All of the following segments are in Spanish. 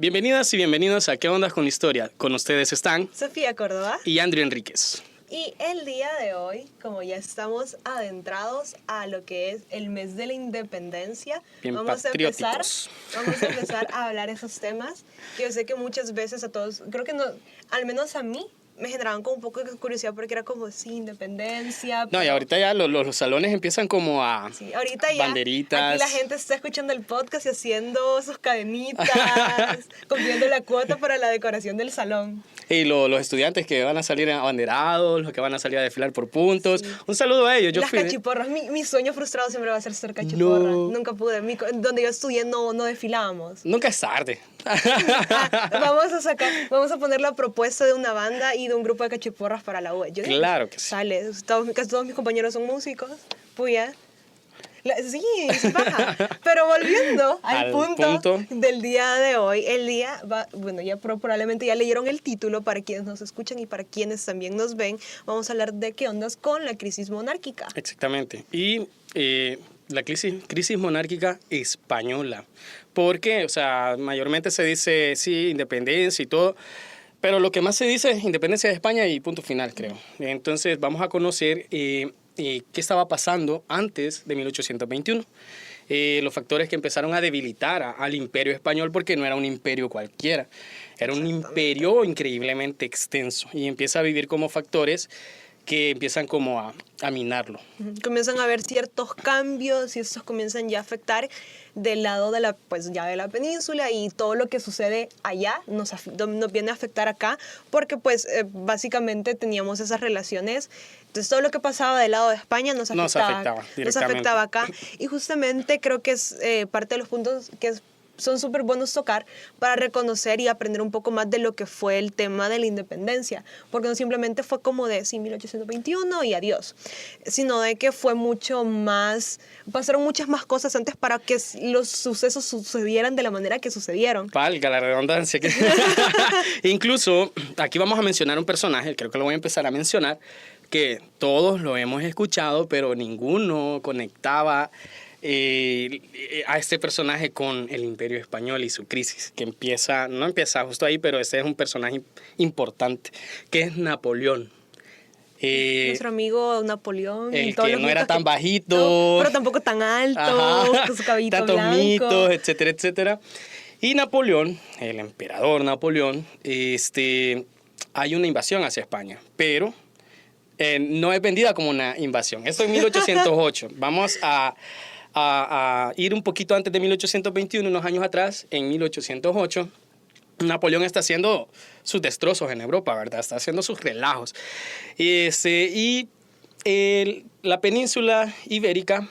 Bienvenidas y bienvenidos a ¿Qué ondas con la historia? Con ustedes están Sofía Córdoba y Andrew Enríquez. y el día de hoy, como ya estamos adentrados a lo que es el mes de la independencia, Bien vamos a patrióticos. empezar a hablar esos temas que yo sé que muchas veces a todos, creo que no, al menos a mí, me generaban como un poco de curiosidad porque era como, sí, independencia. No, y ahorita ya los salones empiezan como a Sí, ahorita ya banderitas. aquí la gente está escuchando el podcast y haciendo sus cadenitas, cumpliendo la cuota para la decoración del salón. Y los estudiantes que van a salir abanderados, los que van a salir a desfilar por puntos. Sí. Un saludo a ellos. Las cachiporras, mi sueño frustrado siempre va a ser cachiporra. No. Nunca pude. Donde yo estudié no desfilábamos. Nunca es tarde. Vamos a poner la propuesta de una banda y de un grupo de cachiporras para la UE. Claro que sí. Sale. Casi todos mis compañeros son músicos. Pues ya. Sí, es baja. Pero volviendo al punto del día de hoy, el día va, bueno, ya probablemente ya leyeron el título para quienes nos escuchan y para quienes también nos ven. Vamos a hablar de qué ondas con la crisis monárquica. Exactamente. Y la crisis monárquica española. Porque, o sea, mayormente se dice, sí, independencia y todo. Pero lo que más se dice es independencia de España y punto final, creo. Entonces vamos a conocer qué estaba pasando antes de 1821. Los factores que empezaron a debilitar al imperio español, porque no era un imperio cualquiera, era un imperio increíblemente extenso y empieza a vivir como factores que empiezan como a minarlo. Comienzan a haber ciertos cambios y estos comienzan ya a afectar del lado de la península, y todo lo que sucede allá nos viene a afectar acá porque pues básicamente teníamos esas relaciones. Entonces todo lo que pasaba del lado de España nos afectaba acá, y justamente creo que es parte de los puntos que son súper buenos tocar para reconocer y aprender un poco más de lo que fue el tema de la independencia, porque no simplemente fue como de 1821 y adiós, sino de que fue mucho más, pasaron muchas más cosas antes para que los sucesos sucedieran de la manera que sucedieron. Valga la redundancia. Incluso aquí vamos a mencionar un personaje, creo que lo voy a empezar a mencionar, que todos lo hemos escuchado, pero ninguno conectaba a este personaje con el Imperio Español y su crisis, que no empieza justo ahí, pero ese es un personaje importante, que es Napoleón. Nuestro amigo Napoleón. El que no era tan bajito. Pero tampoco tan alto, con su cabellito tantos blanco. mitos, etcétera, etcétera. Y Napoleón, el emperador Napoleón, hay una invasión hacia España, pero no es vendida como una invasión. Esto en 1808. Vamos a ir un poquito antes de 1821, unos años atrás, en 1808, Napoleón está haciendo sus destrozos en Europa, ¿verdad? Está haciendo sus relajos. La península ibérica,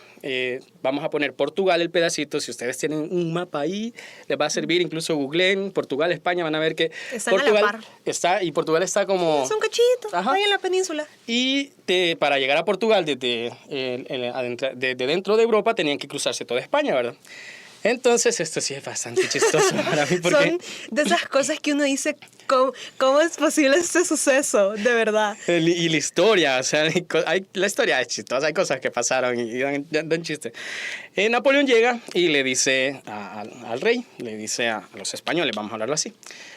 vamos a poner Portugal el pedacito. Si ustedes tienen un mapa ahí, les va a servir. Incluso googleen Portugal, España, van a ver que están Portugal a la par. Y Portugal está como... Son cachitos, ahí en la península. Y para llegar a Portugal desde dentro de Europa tenían que cruzarse toda España, ¿verdad? Entonces, esto sí es bastante chistoso para mí porque... Son de esas cosas que uno dice, ¿cómo es posible este suceso? De verdad. Y la historia, o sea, la historia es chistosa, hay cosas que pasaron y dan chiste. Napoleón llega y le dice al rey, le dice a los españoles, vamos a hablarlo así,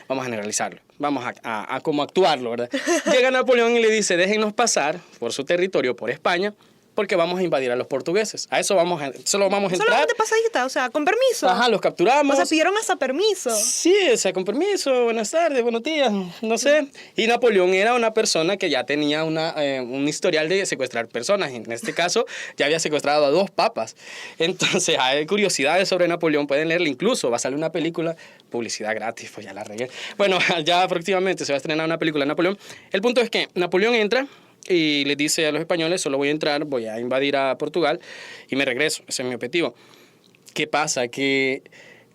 vamos a generalizarlo, vamos a cómo actuarlo, ¿verdad? Llega Napoleón y le dice, déjennos pasar por su territorio, por España, porque vamos a invadir a los portugueses. A eso solo vamos a entrar. Solamente pasadita, o sea, con permiso. Ajá, los capturamos. O sea, pidieron hasta permiso. Sí, o sea, con permiso, buenas tardes, buenos días, no sé. Y Napoleón era una persona que ya tenía un historial de secuestrar personas. En este caso, ya había secuestrado a 2 papas. Entonces, hay curiosidades sobre Napoleón, pueden leerla. Incluso va a salir una película, publicidad gratis, pues ya la regué. Bueno, ya próximamente se va a estrenar una película de Napoleón. El punto es que Napoleón entra y les dice a los españoles, solo voy a entrar, voy a invadir a Portugal y me regreso. Ese es mi objetivo. ¿Qué pasa? Que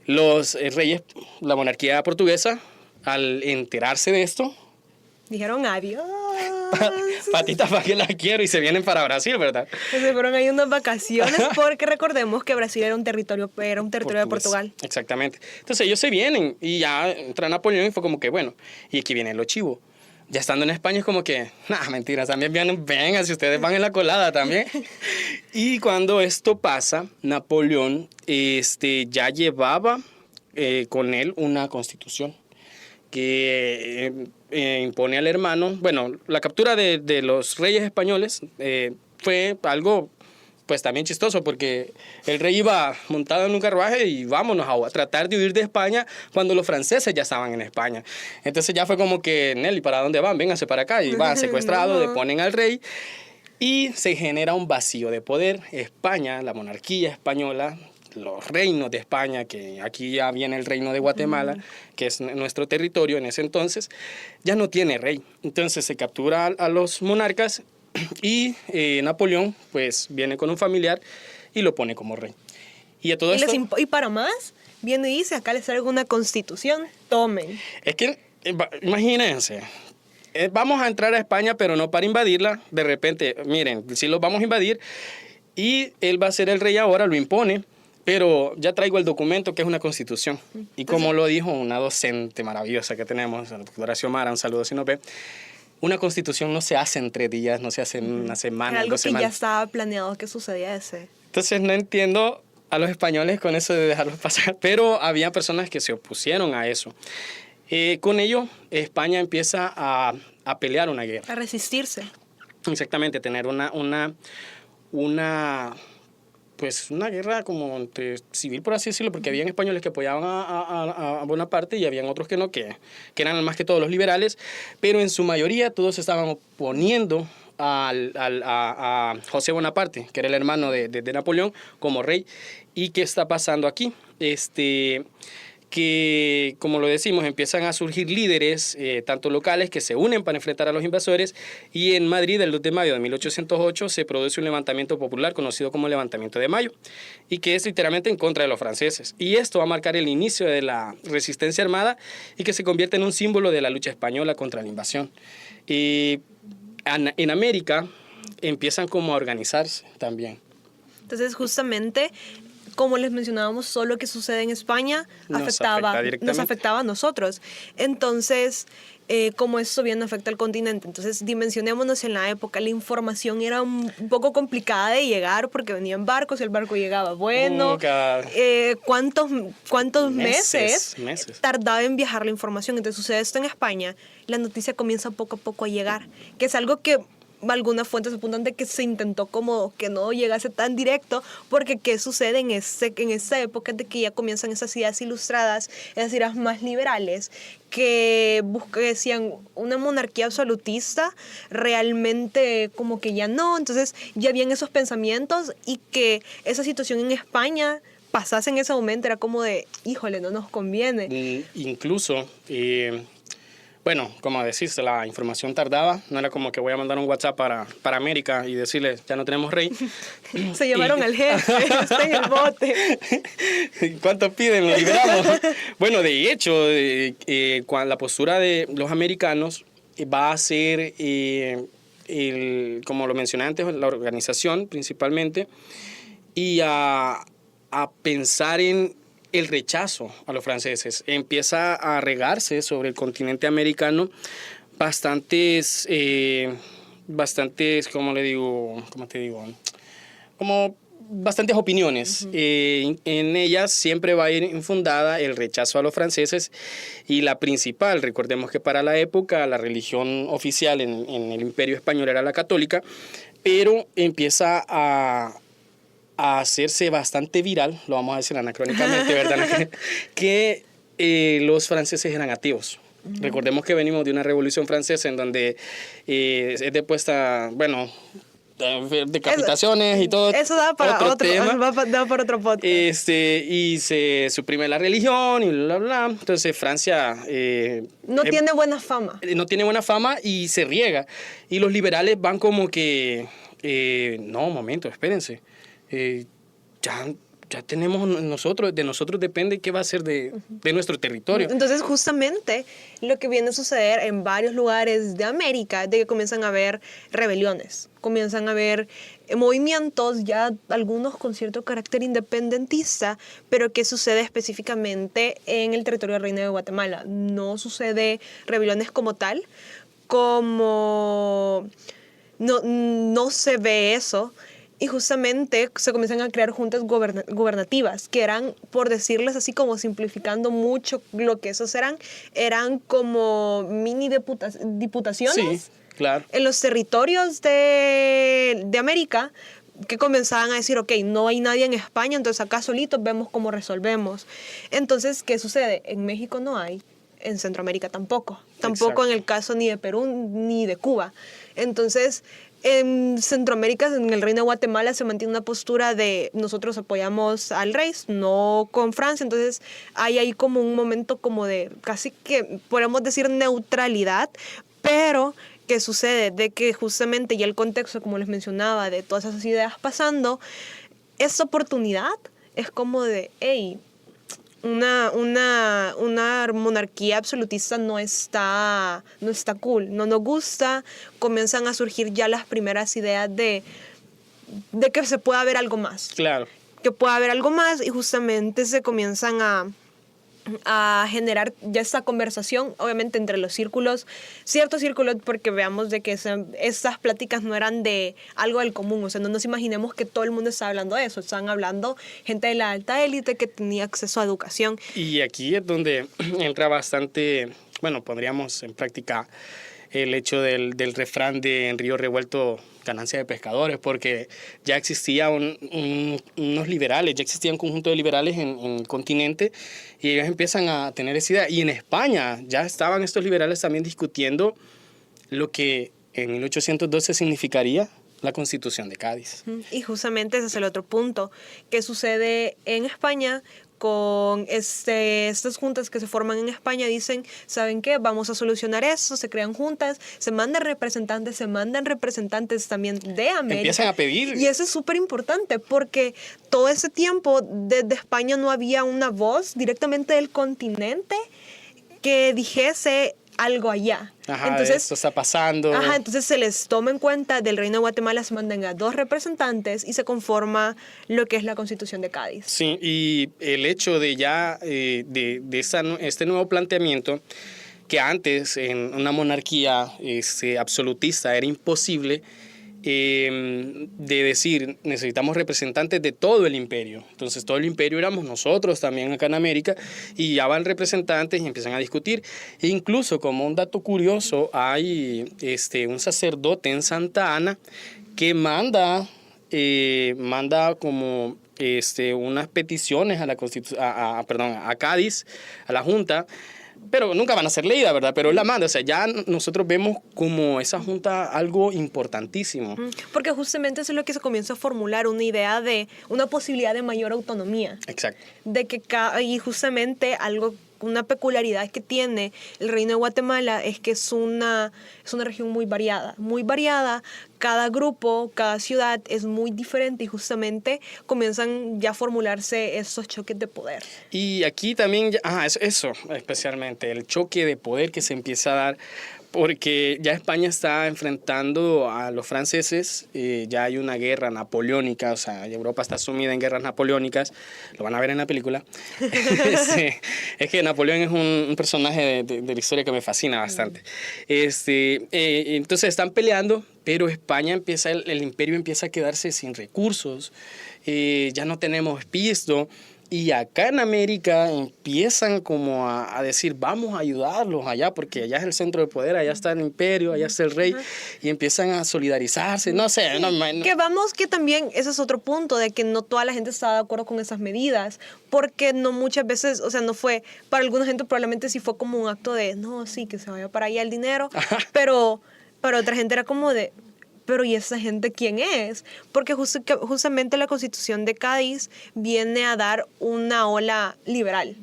los reyes, la monarquía portuguesa, al enterarse de esto, dijeron adiós. Patitas para que la quiero, y se vienen para Brasil, ¿verdad? Se fueron ahí unas vacaciones porque recordemos que Brasil era un territorio de Portugal. Exactamente. Entonces ellos se vienen y ya entra Napoleón y fue como que, bueno, y aquí viene lo chivo. Ya estando en España es como que, mentiras, también vengan, si ustedes van en la colada también. Y cuando esto pasa, Napoleón ya llevaba con él una constitución que impone al hermano. Bueno, la captura de los reyes españoles fue algo pues también chistoso, porque el rey iba montado en un carruaje y vámonos a tratar de huir de España cuando los franceses ya estaban en España. Entonces ya fue como que, Nelly, ¿para dónde van? Vénganse para acá. Y van secuestrados, deponen al rey y se genera un vacío de poder. España, la monarquía española, los reinos de España, que aquí ya viene el reino de Guatemala, que es nuestro territorio en ese entonces, ya no tiene rey. Entonces se captura a los monarcas y Napoleón pues viene con un familiar y lo pone como rey. Y a todo esto, y para más, viene y dice, acá les traigo una constitución, tomen. es que imagínense, vamos a entrar a España pero no para invadirla. De repente, miren, si los vamos a invadir y él va a ser el rey ahora, lo impone, pero ya traigo el documento que es una constitución. Y como lo dijo una docente maravillosa que tenemos, la doctora Xiomara, un saludo si nos ve, una constitución no se hace en 3 días, no se hace en una semana, Era algo 2 que semanas. ya estaba planeado que sucedía ese. Entonces no entiendo a los españoles con eso de dejarlos pasar, pero había personas que se opusieron a eso. Con ello, España empieza a pelear una guerra. A resistirse. Exactamente, tener pues una guerra como entre civil, por así decirlo, porque habían españoles que apoyaban a Bonaparte y habían otros que no, que eran más que todos los liberales, pero en su mayoría todos se estaban oponiendo a José Bonaparte, que era el hermano de Napoleón, como rey. ¿Y qué está pasando aquí? Que, como lo decimos, empiezan a surgir líderes, tanto locales, que se unen para enfrentar a los invasores, y en Madrid, el 2 de mayo de 1808, se produce un levantamiento popular conocido como el Levantamiento de Mayo, y que es literalmente en contra de los franceses. Y esto va a marcar el inicio de la resistencia armada y que se convierte en un símbolo de la lucha española contra la invasión. Y en América empiezan como a organizarse también. Entonces, justamente, como les mencionábamos, solo lo que sucede en España nos afectaba a nosotros. Entonces, como eso bien afecta al continente. Entonces, dimensionémonos en la época. La información era un poco complicada de llegar porque venían barcos y el barco llegaba bueno. ¿Cuántos meses tardaba en viajar la información? Entonces, sucede esto en España. La noticia comienza poco a poco a llegar, que es algo que algunas fuentes apuntan de que se intentó como que no llegase tan directo, porque ¿qué sucede en esa época de que ya comienzan esas ideas ilustradas, esas ideas más liberales, que decían una monarquía absolutista, realmente como que ya no? Entonces ya habían esos pensamientos, y que esa situación en España pasase en ese momento era como de, híjole, no nos conviene. Incluso... bueno, como decís, la información tardaba. No era como que voy a mandar un WhatsApp para América y decirles, ya no tenemos rey. Se llevaron al jefe, está en el bote. ¿Cuánto piden? Lo liberamos. Bueno, de hecho, la postura de los americanos va a ser, como lo mencioné antes, la organización principalmente, y a pensar en el rechazo a los franceses. Empieza a regarse sobre el continente americano bastantes, ¿cómo te digo? Como bastantes opiniones. En ellas siempre va a ir infundada el rechazo a los franceses, y la principal, recordemos que para la época la religión oficial en el Imperio Español era la católica, pero empieza a hacerse bastante viral, lo vamos a decir anacrónicamente, ¿verdad? que los franceses eran ateos. Recordemos que venimos de una revolución francesa en donde es depuesta, bueno, decapitaciones y todo. Eso da para otro tema. Da para otro podcast. Y se suprime la religión y bla, bla. Entonces Francia... no tiene buena fama. No tiene buena fama y se riega. Y los liberales van como que... no, momento, espérense. Ya tenemos de nosotros depende qué va a ser de nuestro territorio. Entonces, justamente lo que viene a suceder en varios lugares de América es de que comienzan a haber rebeliones, comienzan a haber movimientos, ya algunos con cierto carácter independentista, pero que sucede específicamente en el territorio del Reino de Guatemala. No sucede rebeliones como tal, no se ve eso Y justamente se comienzan a crear juntas gubernativas, que eran, por decirles así como simplificando mucho lo que esos eran como mini diputaciones Sí, claro. en los territorios de América, que comenzaban a decir, ok, no hay nadie en España, entonces acá solitos vemos cómo resolvemos. Entonces, ¿qué sucede? En México no hay, en Centroamérica tampoco. Tampoco Exacto. en el caso ni de Perú ni de Cuba. Entonces, en Centroamérica, en el Reino de Guatemala, se mantiene una postura de nosotros apoyamos al rey, no con Francia. Entonces, hay ahí como un momento como de casi que podemos decir neutralidad, pero ¿qué sucede? De que justamente ya el contexto, como les mencionaba, de todas esas ideas pasando, esa oportunidad es como de, hey, una monarquía absolutista no está cool, no nos gusta. Comienzan a surgir ya las primeras ideas de que se pueda haber algo más. Claro. Que pueda haber algo más y justamente se comienzan a generar ya esta conversación, obviamente entre los círculos, ciertos círculos, porque veamos de que estas pláticas no eran de algo del común, o sea, no nos imaginemos que todo el mundo está hablando de eso, están hablando gente de la alta élite que tenía acceso a educación. Y aquí es donde entra bastante, bueno, pondríamos en práctica el hecho del refrán de en río revuelto ganancia de pescadores, porque ya existía unos liberales, ya existía un conjunto de liberales en el continente y ellos empiezan a tener esa idea. Y en España ya estaban estos liberales también discutiendo lo que en 1812 significaría la Constitución de Cádiz. Y justamente ese es el otro punto. ¿Qué sucede en España? Con estas juntas que se forman en España dicen, ¿saben qué? Vamos a solucionar eso, se crean juntas, se mandan representantes también de América. Empiezan a pedir. Y eso es súper importante porque todo ese tiempo desde España no había una voz directamente del continente que dijese algo allá. Ajá, entonces, esto está pasando. Ajá, entonces se les toma en cuenta, del Reino de Guatemala se mandan a 2 representantes y se conforma lo que es la Constitución de Cádiz. Sí, y el hecho de ya, este nuevo planteamiento, que antes en una monarquía absolutista era imposible, de decir, necesitamos representantes de todo el imperio. Entonces todo el imperio éramos nosotros también acá en América y ya van representantes y empiezan a discutir. E incluso como un dato curioso, hay un sacerdote en Santa Ana que manda como unas peticiones a la a Cádiz, a la Junta, pero nunca van a ser leídas, ¿verdad? Pero él la manda, o sea, ya nosotros vemos como esa junta algo importantísimo. Porque justamente eso es lo que se comienza a formular, una idea de una posibilidad de mayor autonomía. Exacto. De que y justamente una peculiaridad que tiene el Reino de Guatemala es que es una región muy variada, muy variada. Cada grupo, cada ciudad es muy diferente y justamente comienzan ya a formularse esos choques de poder. Y aquí también, eso especialmente, el choque de poder que se empieza a dar, porque ya España está enfrentando a los franceses, ya hay una guerra napoleónica, o sea, Europa está sumida en guerras napoleónicas, lo van a ver en la película. Sí, es que Napoleón es un personaje de la historia que me fascina bastante. Entonces están peleando, pero España el imperio empieza a quedarse sin recursos, ya no tenemos pisto. Y acá en América empiezan como a decir, vamos a ayudarlos allá, porque allá es el centro de poder, allá está el imperio, allá está el rey, y empiezan a solidarizarse, no sé. Sí. Que también, ese es otro punto, de que no toda la gente estaba de acuerdo con esas medidas, porque no muchas veces, o sea, no fue, para alguna gente probablemente sí fue como un acto de, no, sí, que se vaya para allá el dinero, pero para otra gente era como de, pero ¿y esa gente quién es? Porque justamente la Constitución de Cádiz viene a dar una ola liberal,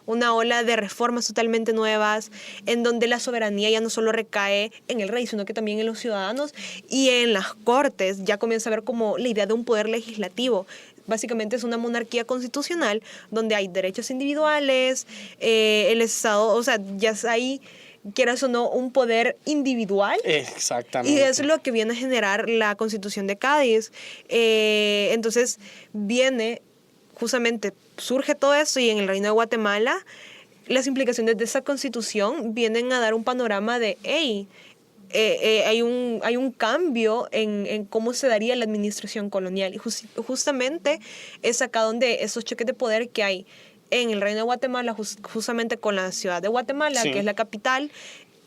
una ola de reformas totalmente nuevas, en donde la soberanía ya no solo recae en el rey, sino que también en los ciudadanos y en las cortes. Ya comienza a ver como la idea de un poder legislativo. Básicamente es una monarquía constitucional donde hay derechos individuales, el Estado, o sea, ya hay, quieras o no, un poder individual. Exactamente. Y eso es lo que viene a generar la Constitución de Cádiz. Entonces justamente surge todo eso y en el Reino de Guatemala las implicaciones de esa Constitución vienen a dar un panorama de, hey, hay un cambio en cómo se daría la administración colonial. Y justamente es acá donde esos choques de poder que hay en el Reino de Guatemala, justamente con la ciudad de Guatemala, Sí. que es la capital,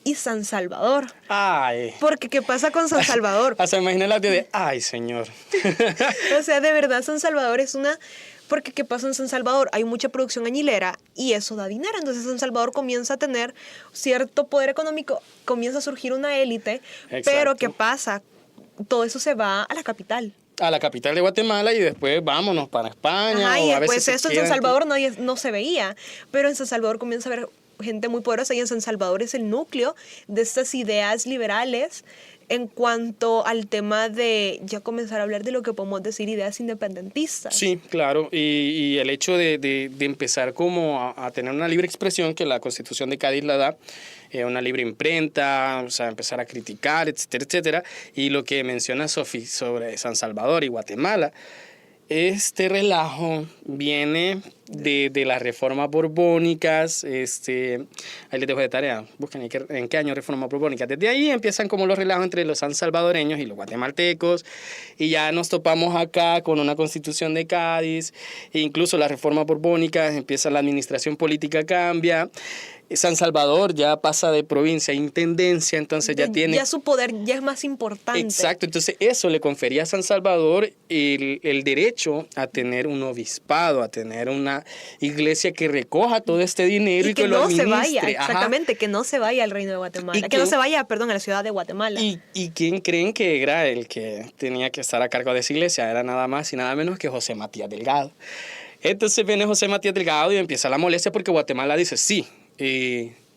y San Salvador. Ay. Porque, ¿qué pasa con San Salvador? Hasta imaginé el audio de, ay, señor. O sea, de verdad, San Salvador es una... Porque, ¿qué pasa en San Salvador? Hay mucha producción añilera y eso da dinero. Entonces, San Salvador comienza a tener cierto poder económico, comienza a surgir una élite. Exacto. Pero, ¿qué pasa? Todo eso se va a la capital. A la capital de Guatemala y después vámonos para España. Ajá, o y a después veces se esto en San quedan- Salvador no se veía. Pero en San Salvador comienza a haber gente muy poderosa y en San Salvador es el núcleo de estas ideas liberales en cuanto al tema de ya comenzar a hablar de lo que podemos decir ideas independentistas. Sí, claro, y el hecho de empezar como a tener una libre expresión que la Constitución de Cádiz la da, una libre imprenta, o sea, empezar a criticar, etcétera, etcétera, y lo que menciona Sofi sobre San Salvador y Guatemala, este relajo viene de las reformas borbónicas, ahí les dejo de tarea, busquen en qué año reformas borbónicas. Desde ahí empiezan como los relajos entre los sansalvadoreños y los guatemaltecos, y ya nos topamos acá con una constitución de Cádiz, e incluso las reformas borbónicas, empieza la administración política cambia, San Salvador ya pasa de provincia a intendencia, entonces ya tiene... Ya su poder ya es más importante. Exacto, entonces eso le confería a San Salvador el derecho a tener un obispado, a tener una iglesia que recoja todo este dinero y que lo no administre. se vaya, Ajá. exactamente, que no se vaya al Reino de Guatemala, Y que que- no se vaya, perdón, a la ciudad de Guatemala. ¿Y quién creen que era el que tenía que estar a cargo de esa iglesia? Era nada más y nada menos que José Matías Delgado. Entonces viene José Matías Delgado y empieza la molestia porque Guatemala dice, sí,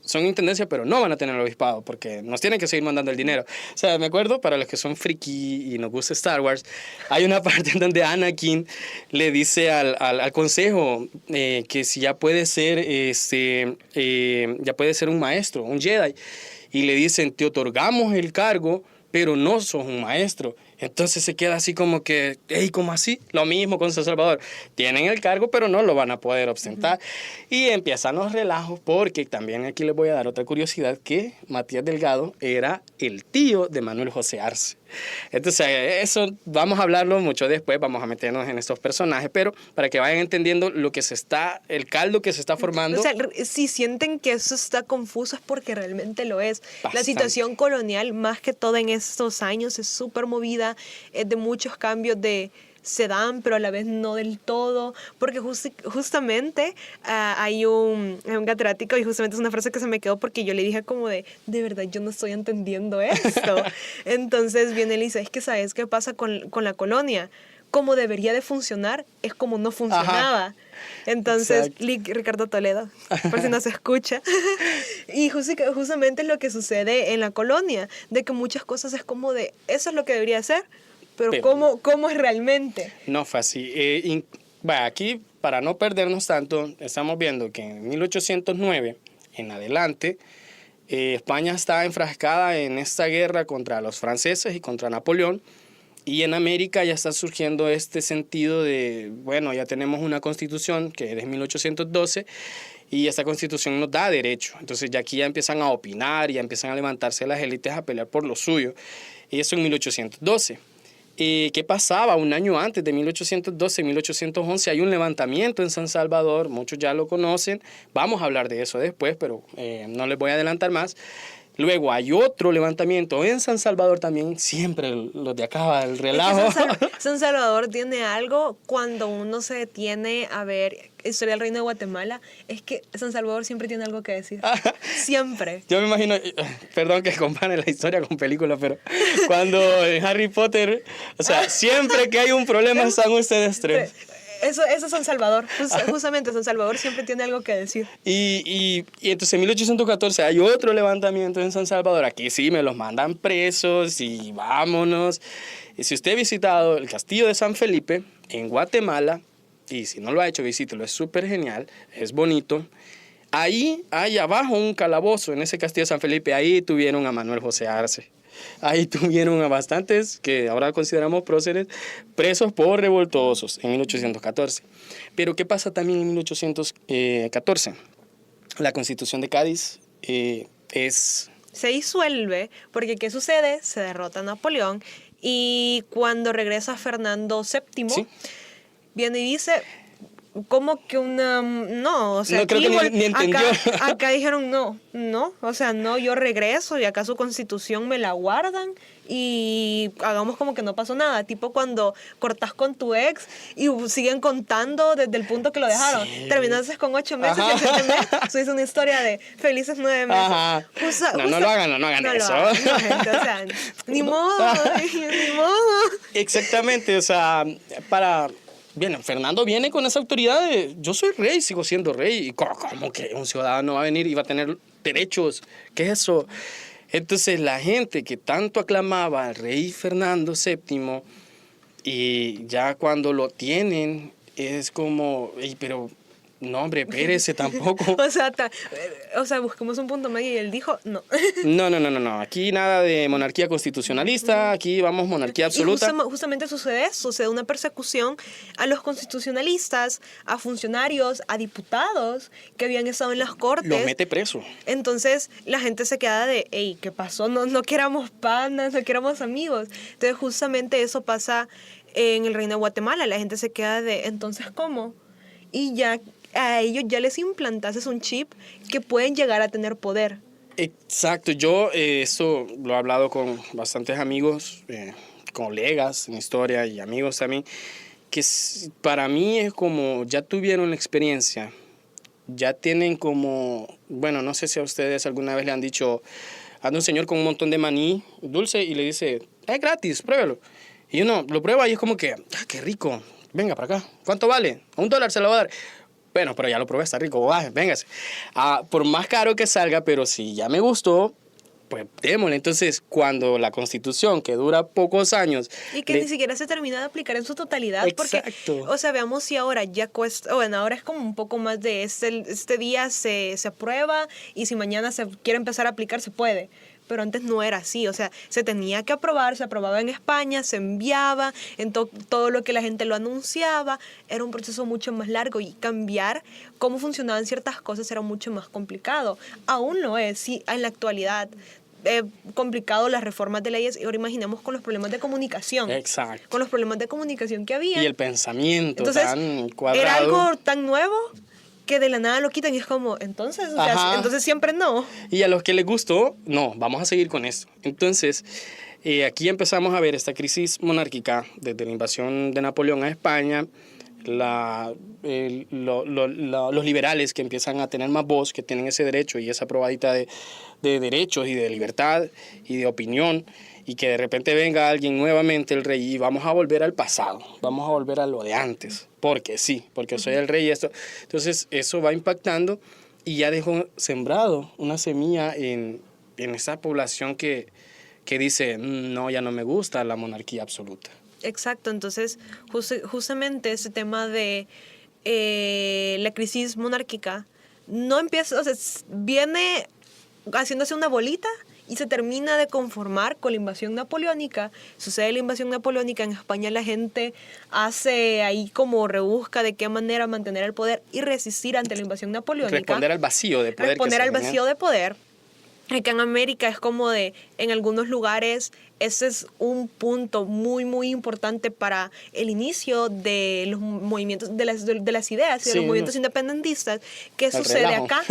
son intendencias, pero no van a tener el obispado porque nos tienen que seguir mandando el dinero. O sea, me acuerdo, para los que son friki y nos gusta Star Wars, hay una parte en donde Anakin le dice al consejo que si ya puede ser, ya puede ser un maestro, un Jedi, y le dicen, te otorgamos el cargo, pero no sos un maestro. Entonces se queda así como que, hey, ¿cómo así? Lo mismo con San Salvador. Tienen el cargo, pero no lo van a poder ostentar. Y empiezan los relajos, porque también aquí les voy a dar otra curiosidad, que Matías Delgado era el tío de Manuel José Arce. Entonces, eso vamos a hablarlo mucho después, vamos a meternos en estos personajes, pero para que vayan entendiendo lo que el caldo que se está formando. O sea, si sienten que eso está confuso es porque realmente lo es. La Bastante. situación colonial, más que todo en estos años, es súper movida, es de muchos cambios se dan, pero a la vez no del todo, porque justamente hay un catedrático y justamente es una frase que se me quedó porque yo le dije como de verdad, yo no estoy entendiendo esto. Entonces viene él y dice, es que ¿sabes qué pasa con la colonia? Como debería de funcionar, es como no funcionaba. Ajá. Entonces, Exacto. Ricardo Toledo, por si no se escucha. Y justamente es lo que sucede en la colonia, de que muchas cosas es como de, eso es lo que debería ser, pero ¿cómo es realmente? No fue así. Vaya, aquí, para no perdernos tanto, estamos viendo que en 1809 en adelante, España está enfrascada en esta guerra contra los franceses y contra Napoleón, y en América ya está surgiendo este sentido de, bueno, ya tenemos una constitución que es de 1812, y esta constitución nos da derecho. Entonces ya aquí ya empiezan a opinar, ya empiezan a levantarse las élites a pelear por lo suyo. Y eso en 1812. ¿Qué pasaba? Un año antes de 1812, 1811, hay un levantamiento en San Salvador, muchos ya lo conocen, vamos a hablar de eso después, pero no les voy a adelantar más. Luego hay otro levantamiento en San Salvador también, siempre los de acá, el relajo. Es que San Salvador tiene algo cuando uno se detiene a ver historia del Reino de Guatemala, es que San Salvador siempre tiene algo que decir. Siempre. Yo me imagino, perdón que compare la historia con películas, pero cuando en Harry Potter, o sea, siempre que hay un problema están ustedes tres. Eso es San Salvador. Justamente San Salvador siempre tiene algo que decir. Y entonces en 1814 hay otro levantamiento en San Salvador. Aquí sí me los mandan presos y vámonos. Y si usted ha visitado el castillo de San Felipe en Guatemala, y si no lo ha hecho, visítelo, es súper genial, es bonito. Ahí hay abajo un calabozo en ese castillo de San Felipe. Ahí tuvieron a Manuel José Arce. Ahí tuvieron a bastantes, que ahora consideramos próceres, presos por revoltosos en 1814. Pero ¿qué pasa también en 1814? La Constitución de Cádiz es se disuelve porque ¿qué sucede? Se derrota a Napoleón y cuando regresa Fernando VII, Sí. viene y dice, ¿cómo que una...? No, o sea, No, creo aquí que ni entendió. acá dijeron no, o sea, no, yo regreso y acá su constitución me la guardan y hagamos como que no pasó nada, tipo cuando cortás con tu ex y siguen contando desde el punto que lo dejaron. Sí. Terminaste con 8 meses y Ajá. el 7 mes, eso es una historia de felices 9 meses. Ajá. No lo hagan, no hagan lo eso. hagan, no, gente, o sea, ni modo, ni modo. Exactamente, o sea, Bien, Fernando viene con esa autoridad de yo soy rey, sigo siendo rey. ¿Y cómo que un ciudadano va a venir y va a tener derechos? ¿Qué es eso? Entonces la gente que tanto aclamaba al rey Fernando VII y ya cuando lo tienen es como, "Ey, pero no hombre, espérese tampoco". O sea, busquemos un punto medio y él dijo no. No. Aquí nada de monarquía constitucionalista, aquí vamos monarquía absoluta. Y justamente sucede eso, sucede una persecución a los constitucionalistas, a funcionarios, a diputados que habían estado en las cortes. Los mete preso. Entonces la gente se queda de, hey, ¿qué pasó? No que éramos panas, no que éramos amigos. Entonces justamente eso pasa en el Reino de Guatemala. La gente se queda de, entonces, ¿cómo? Y ya a ellos ya les implantases un chip que pueden llegar a tener poder. Exacto, yo eso lo he hablado con bastantes amigos, colegas en historia y amigos también, que para mí es como ya tuvieron la experiencia, ya tienen como, bueno, no sé si a ustedes alguna vez le han dicho, anda un señor con un montón de maní dulce y le dice, es gratis, pruébalo. Y uno lo prueba y es como que, qué rico, venga para acá, ¿cuánto vale? $1 se lo voy a dar. Bueno, pero ya lo probé, está rico, véngase. Por más caro que salga, pero si ya me gustó, pues démosle. Entonces, cuando la Constitución, que dura pocos años... Y que ni siquiera se termina de aplicar en su totalidad. Exacto. Porque, o sea, veamos si ahora ya cuesta... Bueno, ahora es como un poco más de este día se aprueba y si mañana se quiere empezar a aplicar, se puede. Pero antes no era así, o sea, se tenía que aprobar, se aprobaba en España, se enviaba, en todo lo que la gente lo anunciaba, era un proceso mucho más largo y cambiar cómo funcionaban ciertas cosas era mucho más complicado. Aún lo es, sí, en la actualidad. Complicado las reformas de leyes y ahora imaginemos con los problemas de comunicación. Exacto. Con los problemas de comunicación que había. Y el pensamiento entonces, tan cuadrado. Era algo tan nuevo que de la nada lo quitan y es como, entonces, o sea, entonces siempre no. Y a los que les gustó, no, vamos a seguir con esto. Entonces, aquí empezamos a ver esta crisis monárquica desde la invasión de Napoleón a España, los liberales que empiezan a tener más voz, que tienen ese derecho y esa probadita de derechos y de libertad y de opinión, y que de repente venga alguien nuevamente, el rey, y vamos a volver al pasado, vamos a volver a lo de antes, porque sí, porque soy el rey y esto. Entonces eso va impactando y ya dejó sembrado una semilla en esa población que dice, no, ya no me gusta la monarquía absoluta. Exacto, entonces justamente ese tema de la crisis monárquica no empieza, o sea, viene haciéndose una bolita y se termina de conformar con la invasión napoleónica. Sucede la invasión napoleónica, en España la gente hace ahí como rebusca de qué manera mantener el poder y resistir ante la invasión napoleónica. Responder al vacío de poder. Responder al vacío de poder. Acá en América es como de, en algunos lugares, ese es un punto muy, muy importante para el inicio de los movimientos, de las ideas y de los movimientos independentistas. ¿Qué sucede acá?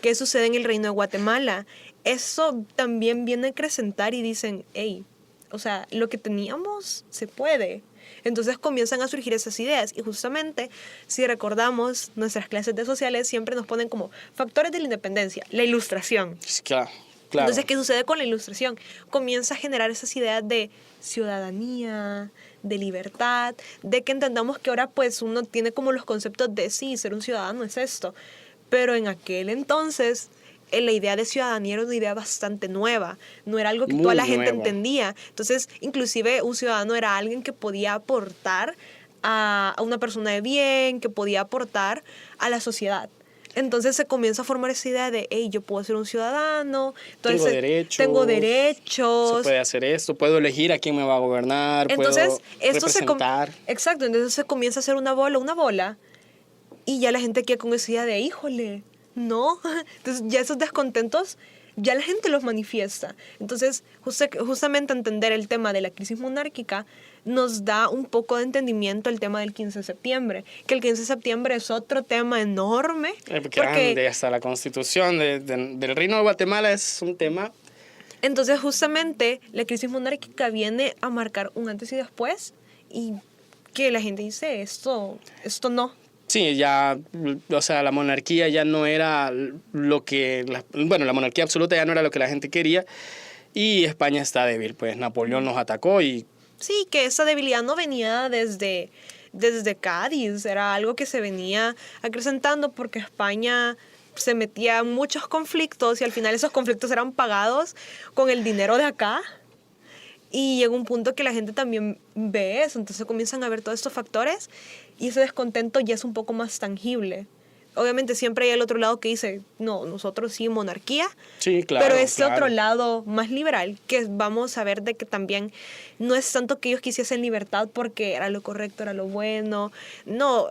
¿Qué sucede en el Reino de Guatemala? Eso también viene a acrecentar y dicen, hey, o sea, lo que teníamos se puede. Entonces comienzan a surgir esas ideas y justamente si recordamos nuestras clases de sociales siempre nos ponen como factores de la independencia, la ilustración. Claro. Entonces, ¿qué sucede con la ilustración? Comienza a generar esas ideas de ciudadanía, de libertad, de que entendamos que ahora pues uno tiene como los conceptos de sí, ser un ciudadano es esto, pero en aquel entonces la idea de ciudadanía era una idea bastante nueva, no era algo que toda la gente entendía. Entonces, inclusive un ciudadano era alguien que podía aportar a una persona de bien, que podía aportar a la sociedad. Entonces se comienza a formar esa idea de, hey, yo puedo ser un ciudadano, entonces tengo derechos. Se puede hacer esto, puedo elegir a quién me va a gobernar, entonces, puedo representar. Exacto, entonces se comienza a hacer una bola, y ya la gente queda con esa idea de, híjole, no. Entonces ya esos descontentos ya la gente los manifiesta. Entonces, justamente entender el tema de la crisis monárquica nos da un poco de entendimiento el tema del 15 de septiembre, que el 15 de septiembre es otro tema enorme. Grande, hasta la constitución del Reino de Guatemala es un tema. Entonces, justamente, la crisis monárquica viene a marcar un antes y después, y que la gente dice, esto no. Sí, ya, o sea, la monarquía ya no era lo que, la monarquía absoluta ya no era lo que la gente quería, y España está débil, pues Napoleón nos atacó y... Sí, que esa debilidad no venía desde Cádiz, era algo que se venía acrecentando porque España se metía en muchos conflictos y al final esos conflictos eran pagados con el dinero de acá. Y llega un punto que la gente también ve eso, entonces comienzan a ver todos estos factores y ese descontento ya es un poco más tangible. Obviamente siempre hay el otro lado que dice, no, nosotros sí, monarquía, sí, claro, pero ese otro lado más liberal, que vamos a ver de que también no es tanto que ellos quisiesen libertad porque era lo correcto, era lo bueno, no,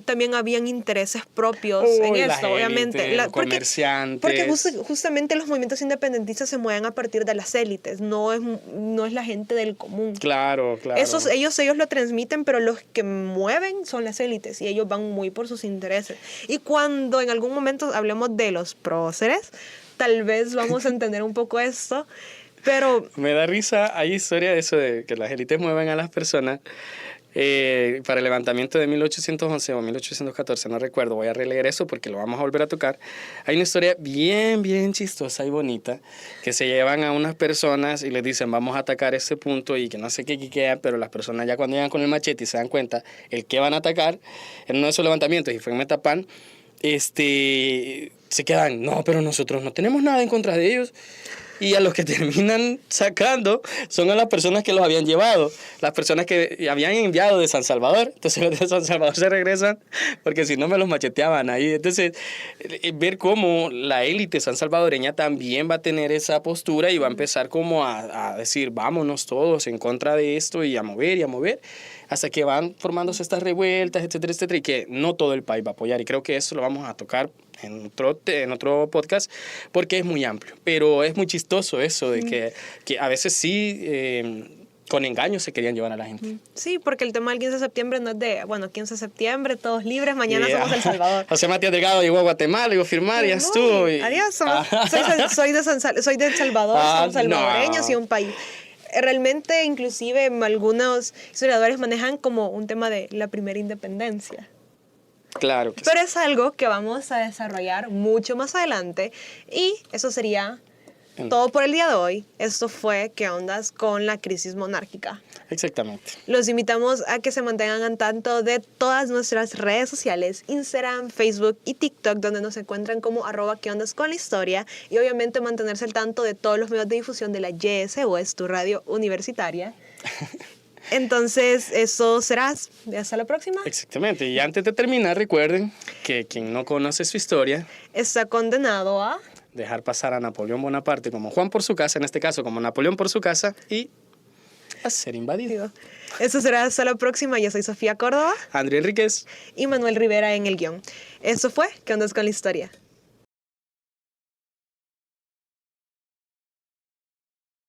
también habían intereses propios en esto, obviamente. Comerciantes. Porque justamente los movimientos independentistas se mueven a partir de las élites, no es la gente del común. Claro, claro. Ellos lo transmiten, pero los que mueven son las élites y ellos van muy por sus intereses. Y cuando en algún momento hablemos de los próceres, tal vez vamos a entender un poco esto, pero... Me da risa, hay historia de eso, de que las élites mueven a las personas para el levantamiento de 1811 o 1814, no recuerdo, voy a releer eso porque lo vamos a volver a tocar. Hay una historia bien, bien chistosa y bonita, que se llevan a unas personas y les dicen, vamos a atacar este punto y que no sé qué queda, pero las personas ya cuando llegan con el machete y se dan cuenta el que van a atacar en uno de esos levantamientos, y fue en Metapán, se quedan, no, pero nosotros no tenemos nada en contra de ellos. Y a los que terminan sacando son a las personas que los habían llevado, las personas que habían enviado de San Salvador. Entonces los de San Salvador se regresan porque si no me los macheteaban ahí. Entonces ver cómo la élite sansalvadoreña también va a tener esa postura y va a empezar como a decir vámonos todos en contra de esto y a mover, hasta que van formándose estas revueltas, etcétera, etcétera, y que no todo el país va a apoyar. Y creo que eso lo vamos a tocar en otro podcast porque es muy amplio. Pero es muy chistoso eso de que a veces sí, con engaños se querían llevar a la gente. Sí, porque el tema del 15 de septiembre no es de, 15 de septiembre, todos libres, mañana somos El Salvador. José Matías Delgado llegó a Guatemala, llegó a firmar y ya estuvo. Adiós, soy de El Salvador, somos salvadoreños y un país. Realmente, inclusive, algunos historiadores manejan como un tema de la primera independencia. Claro que Pero es algo que vamos a desarrollar mucho más adelante y eso sería todo por el día de hoy. Esto fue ¿Qué ondas con la crisis monárquica? Exactamente. Los invitamos a que se mantengan al tanto de todas nuestras redes sociales, Instagram, Facebook y TikTok, donde nos encuentran como @qué ondas con la historia, y obviamente mantenerse al tanto de todos los medios de difusión de la YSUS, tu radio universitaria. Entonces, eso será. Hasta la próxima. Exactamente. Y antes de terminar, recuerden que quien no conoce su historia está condenado a dejar pasar a Napoleón Bonaparte como Juan por su casa, en este caso como Napoleón por su casa, y a ser invadido. Eso será hasta la próxima. Yo soy Sofía Córdoba, André Enríquez y Manuel Rivera en el guión. Eso fue ¿Qué ondas con la historia?